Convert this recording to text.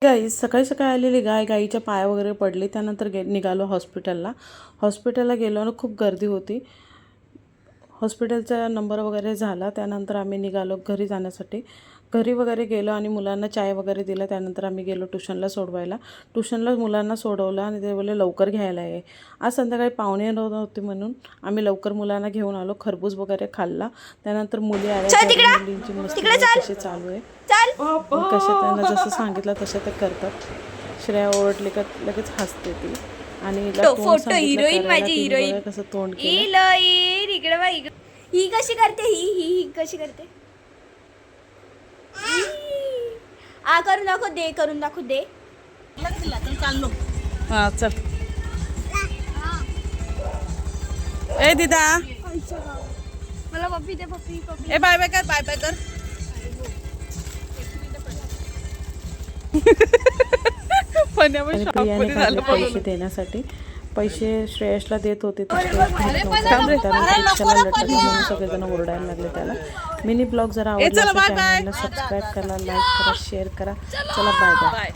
Guys सकाळी सकाळी आलेली गाईच्या पाया वगैरे पडली. त्यानंतर निघालो हॉस्पिटलला गेलो आणि खूप गर्दी होती. हॉस्पिटलचा नंबर वगैरे झाला. त्यानंतर आम्ही निघालो घरी जाण्यासाठी. घरी वगैरे गेलो आणि मुलांना चाय वगैरे दिला. त्यानंतर आम्ही गेलो ट्युशनला सोडवायला. ट्युशनला मुलांना सोडवलं आणि ते बोलले लवकर घ्यायला आहे. आज संध्याकाळी पाहुणे होते म्हणून आम्ही लवकर मुलांना घेऊन आलो. खरबूज वगैरे खाल्ला. त्यानंतर मुली आल्या. मुलींची मस्ती कशी चालू आहे. कशा त्यांना जसं सांगितलं तसं ते करतात. श्रेया ओरडली का लगेच हसते ती. आणि फोटो हिरोईन माझी हिरोईन कसं तोंड इकडे बा इकडे. ही कशी करते ही कशी करते. आ करून दाखव दे करून दाखव दे. चाललो. हा चल. ए दीदा मला पप्पी दे पप्पी पप्पी. ए बाय बाय कर बाय बाय कर. पैसे देण्यासाठी पैसे श्रेयसला देत होते. सगळेजण ओरडायला लागले त्याला. मिनी ब्लॉग जरा आवडला तर चॅनलला सबस्क्राईब करा, लाईक करा, शेअर करा. चला बाय बाय.